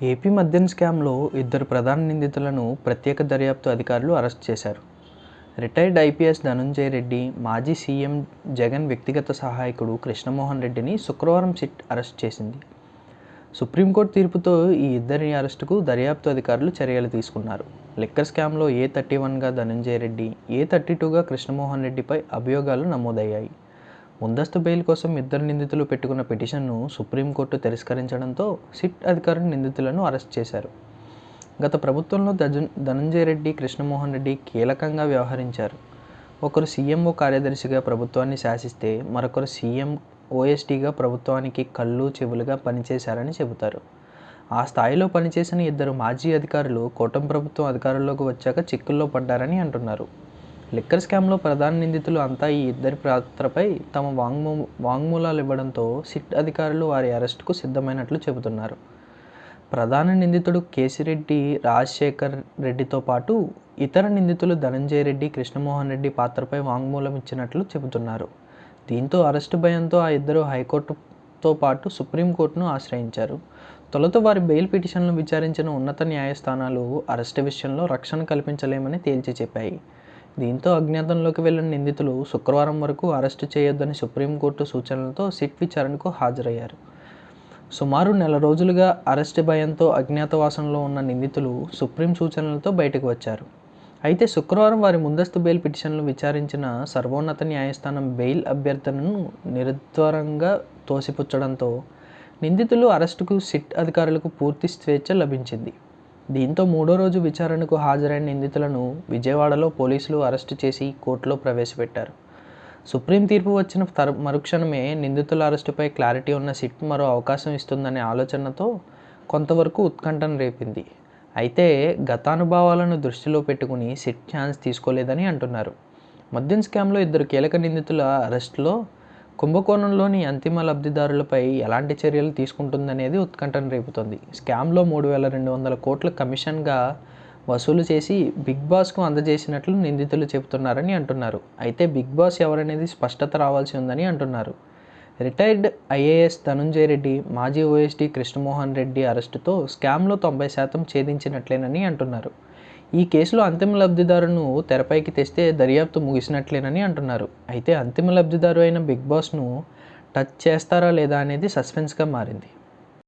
AP మద్యం స్కామ్లో ఇద్దరు ప్రధాన నిందితులను ప్రత్యేక దర్యాప్తు అధికారులు అరెస్ట్ చేశారు. రిటైర్డ్ ఐపీఎస్ ధనుంజయ రెడ్డి, మాజీ సీఎం జగన్ వ్యక్తిగత సహాయకుడు కృష్ణమోహన్ రెడ్డిని శుక్రవారం సిట్ అరెస్ట్ చేసింది. సుప్రీంకోర్టు తీర్పుతో ఈ ఇద్దరి అరెస్టుకు దర్యాప్తు అధికారులు చర్యలు తీసుకున్నారు. లిక్కర్ స్కామ్లో A31గా ధనుంజయ రెడ్డి, A32గా కృష్ణమోహన్ రెడ్డిపై అభియోగాలు నమోదయ్యాయి. ముందస్తు బెయిల్ కోసం ఇద్దరు నిందితులు పెట్టుకున్న పిటిషన్ను సుప్రీంకోర్టు తిరస్కరించడంతో సిట్ అధికారులు నిందితులను అరెస్ట్ చేశారు. గత ప్రభుత్వంలో ధనుంజయ రెడ్డి, కృష్ణమోహన్ రెడ్డి కీలకంగా వ్యవహరించారు. ఒకరు సీఎంఓ కార్యదర్శిగా ప్రభుత్వాన్ని శాసిస్తే మరొకరు సీఎం ఓఎస్డీగా ప్రభుత్వానికి కళ్ళు చెవులుగా పనిచేశారని చెబుతారు. ఆ స్థాయిలో పనిచేసిన ఇద్దరు మాజీ అధికారులు కూటమి ప్రభుత్వం అధికారంలోకి వచ్చాక చిక్కుల్లో పడ్డారని అంటున్నారు. లిక్కర్ స్కామ్లో ప్రధాన నిందితులు అంతా ఈ ఇద్దరి పాత్రపై తమ వాంగ్మూలాలు ఇవ్వడంతో సిట్ అధికారులు వారి అరెస్టుకు సిద్ధమైనట్లు చెబుతున్నారు. ప్రధాన నిందితుడు కేశిరెడ్డి రాజశేఖర్ రెడ్డితో పాటు ఇతర నిందితులు ధనంజయ రెడ్డి, కృష్ణమోహన్ రెడ్డి పాత్రపై వాంగ్మూలం ఇచ్చినట్లు చెబుతున్నారు. దీంతో అరెస్టు భయంతో ఆ ఇద్దరు హైకోర్టుతో పాటు సుప్రీంకోర్టును ఆశ్రయించారు. తొలుత వారి బెయిల్ పిటిషన్లను విచారించిన ఉన్నత న్యాయస్థానాలు అరెస్టు విషయంలో రక్షణ కల్పించలేమని తేల్చి చెప్పాయి. దీంతో అజ్ఞాతంలోకి వెళ్లిన నిందితులు శుక్రవారం వరకు అరెస్టు చేయొద్దని సుప్రీంకోర్టు సూచనలతో సిట్ విచారణకు హాజరయ్యారు. సుమారు నెల రోజులుగా అరెస్టు భయంతో అజ్ఞాతవాసంలో ఉన్న నిందితులు సుప్రీం సూచనలతో బయటకు వచ్చారు. అయితే శుక్రవారం వారి ముందస్తు బెయిల్ పిటిషన్లు విచారించిన సర్వోన్నత న్యాయస్థానం బెయిల్ అభ్యర్థనను నిరుద్వారంగా తోసిపుచ్చడంతో నిందితులు అరెస్టుకు సిట్ అధికారులకు పూర్తి స్వేచ్ఛ లభించింది. దీంతో మూడో రోజు విచారణకు హాజరైన నిందితులను విజయవాడలో పోలీసులు అరెస్టు చేసి కోర్టులో ప్రవేశపెట్టారు. సుప్రీం తీర్పు వచ్చిన మరుక్షణమే నిందితుల అరెస్టుపై క్లారిటీ ఉన్న సిట్ మరో అవకాశం ఇస్తుందనే ఆలోచనతో కొంతవరకు ఉత్కంఠను రేపింది. అయితే గతానుభవాలను దృష్టిలో పెట్టుకుని సిట్ ఛాన్స్ తీసుకోలేదని అంటున్నారు. మద్యం స్కామ్లో ఇద్దరు కీలక నిందితుల అరెస్టులో కుంభకోణంలోని అంతిమ లబ్ధిదారులపై ఎలాంటి చర్యలు తీసుకుంటుందనేది ఉత్కంఠను రేపుతోంది. స్కామ్లో 3,200 కోట్ల కమిషన్గా వసూలు చేసి బిగ్ బాస్కు అందజేసినట్లు నిందితులు చెబుతున్నారని అంటున్నారు. అయితే బిగ్ బాస్ ఎవరనేది స్పష్టత రావాల్సి ఉందని అంటున్నారు. రిటైర్డ్ ఐఏఎస్ ధనుంజయ రెడ్డి, మాజీ ఓఎస్డీ కృష్ణమోహన్ రెడ్డి అరెస్టుతో స్కామ్లో 90% ఛేదించినట్లేనని అంటున్నారు. ఈ కేసులో అంతిమ లబ్ధిదారును తెరపైకి తెస్తే దర్యాప్తు ముగిసినట్లేనని అంటున్నారు. అయితే అంతిమ లబ్ధిదారు అయిన బిగ్ బాస్ను టచ్ చేస్తారా లేదా అనేది సస్పెన్స్గా మారింది.